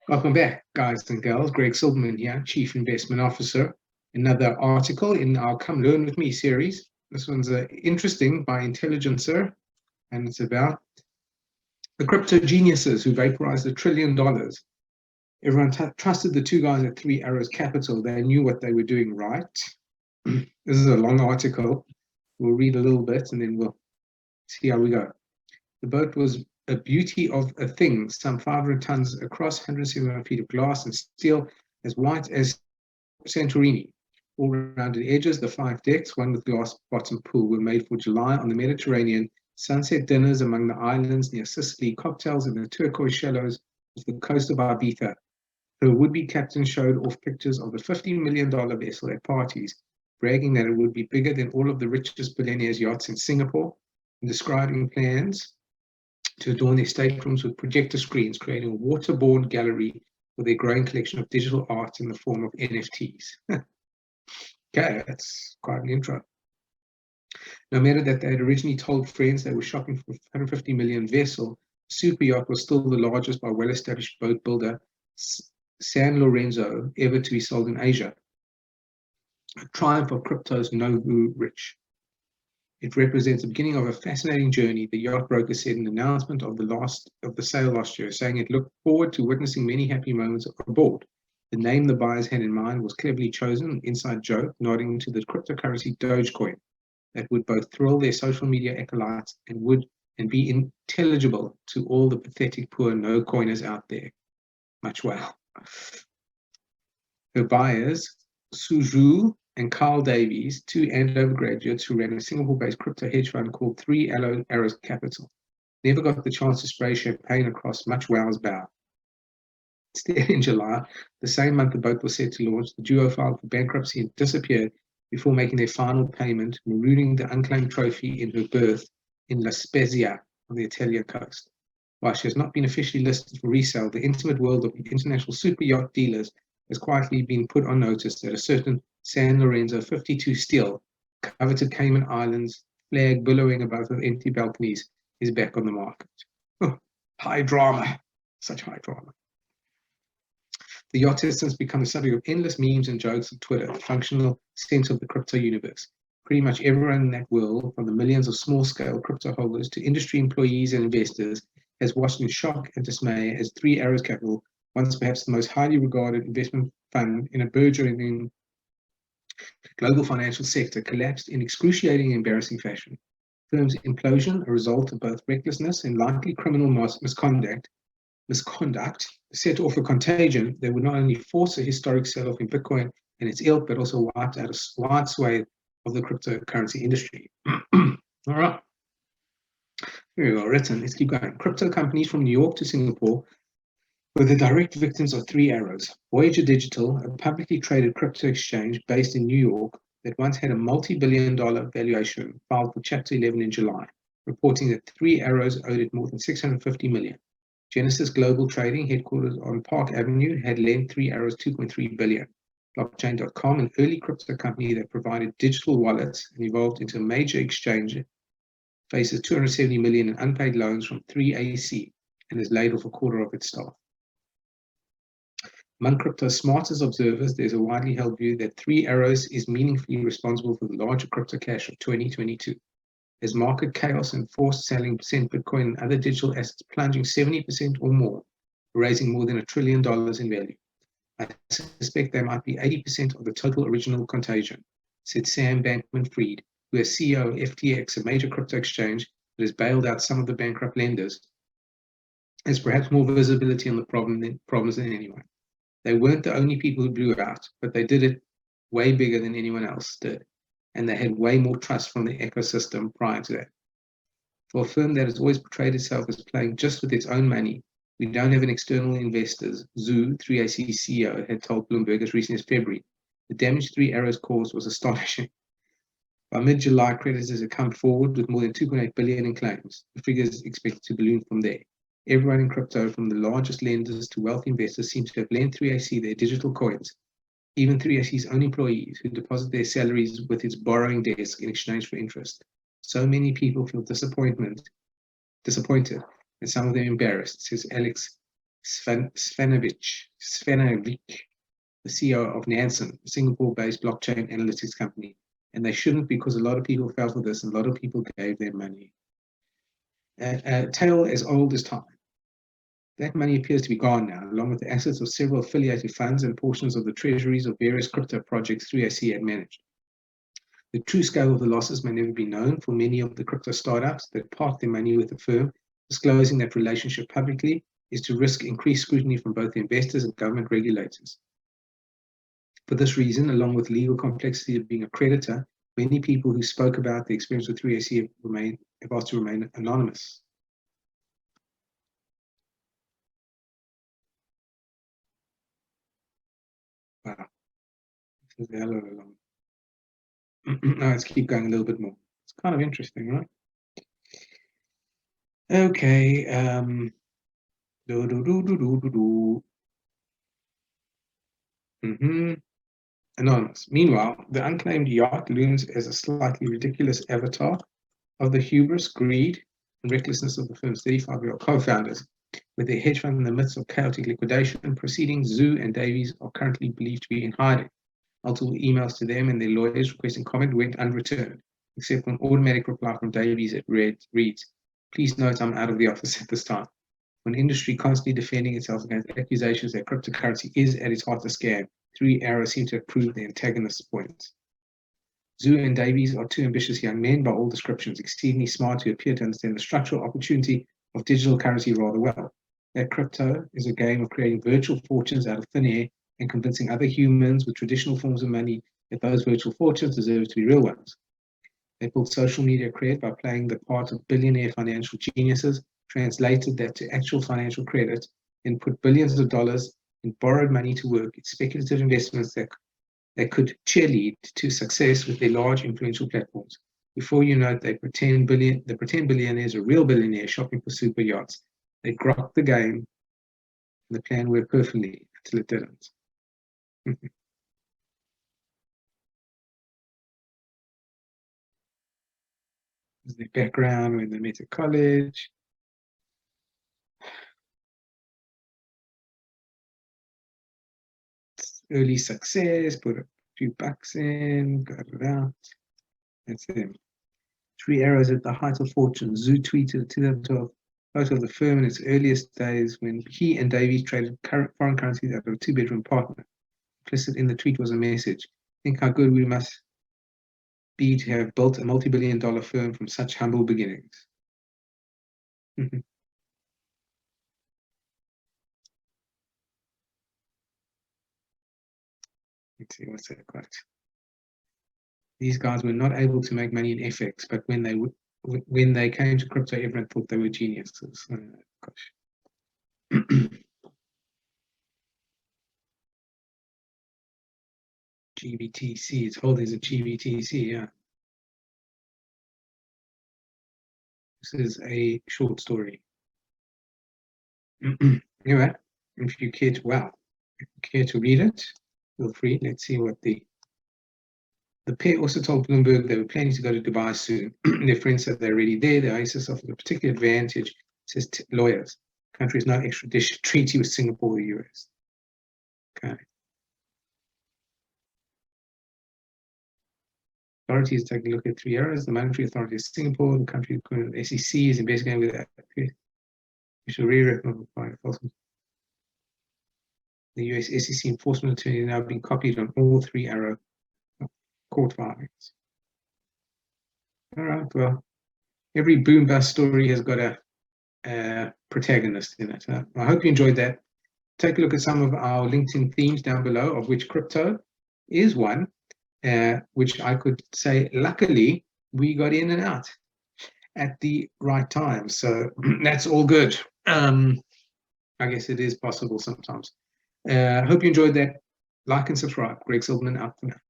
Welcome back, guys and girls. Greg Silverman here, Chief Investment Officer. Another article in our Come Learn With Me series. This one's interesting by Intelligencer, and it's about the crypto geniuses who vaporized $1 trillion. Everyone trusted the two guys at Three Arrows Capital. They knew what they were doing right. This is a long article. We'll read a little bit and then we'll see how we go. The boat was a beauty of a thing, some 500 tons across, 171 feet of glass and steel, as white as Santorini. All rounded edges, the 5 decks, one with glass bottom pool, were made for July on the Mediterranean, sunset dinners among the islands near Sicily, cocktails in the turquoise shallows of the coast of Ibiza. Her would-be captain showed off pictures of the $50 million vessel at parties, bragging that it would be bigger than all of the richest billionaires' yachts in Singapore, and describing plans to adorn their staterooms with projector screens, creating a waterborne gallery for their growing collection of digital art in the form of NFTs. Okay, that's quite an intro. No matter that they had originally told friends they were shopping for a 150 million vessel, super yacht was still the largest by well-established boat builder San Lorenzo ever to be sold in Asia. A triumph of crypto's no-woo rich. It represents the beginning of a fascinating journey, the yacht broker said in the announcement of the sale last year, saying it looked forward to witnessing many happy moments aboard. The name the buyers had in mind was cleverly chosen, an inside joke, nodding to the cryptocurrency Dogecoin that would both thrill their social media acolytes and be intelligible to all the pathetic poor no-coiners out there. Much well. Her buyers, Suzhou and Carl Davies, two Andover graduates who ran a Singapore-based crypto hedge fund called Three Arrows Capital, never got the chance to spray champagne across much wow's bow. Instead, in July, the same month the boat was set to launch, the duo filed for bankruptcy and disappeared before making their final payment, marooning the unclaimed trophy in her berth in La Spezia on the Italian coast. While she has not been officially listed for resale, the intimate world of international super yacht dealers has quietly been put on notice that a certain San Lorenzo 52 steel, coveted Cayman Islands, flag billowing above the empty balconies, is back on the market. Oh, high drama, such high drama. The yacht has since become the subject of endless memes and jokes on Twitter, the functional sense of the crypto universe. Pretty much everyone in that world, from the millions of small-scale crypto holders to industry employees and investors, has watched in shock and dismay as Three Arrows Capital, once perhaps the most highly regarded investment fund in a burgeoning global financial sector, collapsed in excruciating and embarrassing fashion. Firm's implosion, a result of both recklessness and likely criminal misconduct, set off a contagion that would not only force a historic sell-off in Bitcoin and its ilk, but also wiped out a wide swathe of the cryptocurrency industry. All right. Very well written. Let's keep going. Crypto companies from New York to Singapore were the direct victims of Three Arrows. Voyager Digital, a publicly traded crypto exchange based in New York that once had a multi-billion-dollar valuation, filed for Chapter 11 in July, reporting that Three Arrows owed it more than $650 million. Genesis Global Trading, headquartered on Park Avenue, had lent Three Arrows $2.3 billion. Blockchain.com, an early crypto company that provided digital wallets and evolved into a major exchange, faces $270 million in unpaid loans from 3AC and has laid off a quarter of its staff. Among crypto's smartest observers, there's a widely held view that Three Arrows is meaningfully responsible for the larger crypto crash of 2022. As market chaos and forced selling sent Bitcoin and other digital assets plunging 70% or more, raising more than $1 trillion in value. I suspect they might be 80% of the total original contagion, said Sam Bankman-Fried, who is CEO of FTX, a major crypto exchange that has bailed out some of the bankrupt lenders, has perhaps more visibility on the problems than anyone. They weren't the only people who blew out, but they did it way bigger than anyone else did, and they had way more trust from the ecosystem prior to that. For a firm that has always portrayed itself as playing just with its own money, we don't have an external investors, Zhu, 3AC CEO, had told Bloomberg as recently as February. The damage Three Arrows caused was astonishing. By mid-July, creditors had come forward with more than $2.8 billion in claims. The figure is expected to balloon from there. Everyone in crypto, from the largest lenders to wealthy investors, seems to have lent 3AC their digital coins. Even 3AC's own employees, who deposit their salaries with its borrowing desk in exchange for interest. So many people feel disappointed, and some of them embarrassed, says Alex Svenovic, the CEO of Nansen, a Singapore-based blockchain analytics company. And they shouldn't, because a lot of people fell for this and a lot of people gave their money. A tale as old as time. That money appears to be gone now, along with the assets of several affiliated funds and portions of the treasuries of various crypto projects 3AC had managed. The true scale of the losses may never be known for many of the crypto startups that park their money with the firm. Disclosing that relationship publicly is to risk increased scrutiny from both the investors and government regulators. For this reason, along with legal complexity of being a creditor, many people who spoke about the experience with 3AC have asked to remain anonymous. Wow, this is a hell of a long. Now let's keep going a little bit more. It's kind of interesting, right? Okay. Anonymous. Meanwhile, the unclaimed yacht looms as a slightly ridiculous avatar of the hubris, greed, and recklessness of the firm's 35-year-old co-founders. With their hedge fund in the midst of chaotic liquidation proceedings, Zhu and Davies are currently believed to be in hiding. Multiple emails to them and their lawyers requesting comment went unreturned, except for an automatic reply from Davies that reads, "Please note I'm out of the office at this time." An industry constantly defending itself against accusations that cryptocurrency is at its heart a scam, 3 Arrows seem to have proved the antagonist's points. Zhu and Davies are two ambitious young men by all descriptions, exceedingly smart, who appear to understand the structural opportunity of digital currency rather well. That crypto is a game of creating virtual fortunes out of thin air and convincing other humans with traditional forms of money that those virtual fortunes deserve to be real ones. They built social media credit by playing the part of billionaire financial geniuses, translated that to actual financial credit, and put billions of dollars in borrowed money to work in speculative investments that could cheerlead to success with their large influential platforms. Before you know it, the pretend billionaires are real billionaires shopping for super yachts. They grokked the game, and the plan worked perfectly until it didn't. This is their background when they met at college. Early success, put a few bucks in, got it out. That's them. 3 Arrows at the height of fortune. Zhu tweeted a 2012 photo of the firm in its earliest days when he and Davies traded foreign currencies out of a 2-bedroom apartment. Implicit in the tweet was a message. Think how good we must be to have built a multi-billion-dollar firm from such humble beginnings. Let's see, what's that quote? These guys were not able to make money in FX, but when they came to crypto, everyone thought they were geniuses. Gosh. GBTC, it's holdings of GBTC, yeah. This is a short story. Anyway, if you care to read it, feel free. Let's see what the pair also told Bloomberg they were planning to go to Dubai soon. Their friends said they're already there. The ISIS offered a particular advantage, says lawyers. The country has no extradition treaty with Singapore or the US. Okay. Authorities taking a look at 3 areas. The Monetary Authority of Singapore, the country SEC is investigating with that. We should re-recommend the US SEC enforcement attorney now being copied on all 3 Arrow court filings. All right, well, every boom bust story has got a protagonist in it. I hope you enjoyed that. Take a look at some of our LinkedIn themes down below, of which crypto is one, which I could say, luckily, we got in and out at the right time. So that's all good. I guess it is possible sometimes. Hope you enjoyed that. Like and subscribe. Greg Silverman out for now.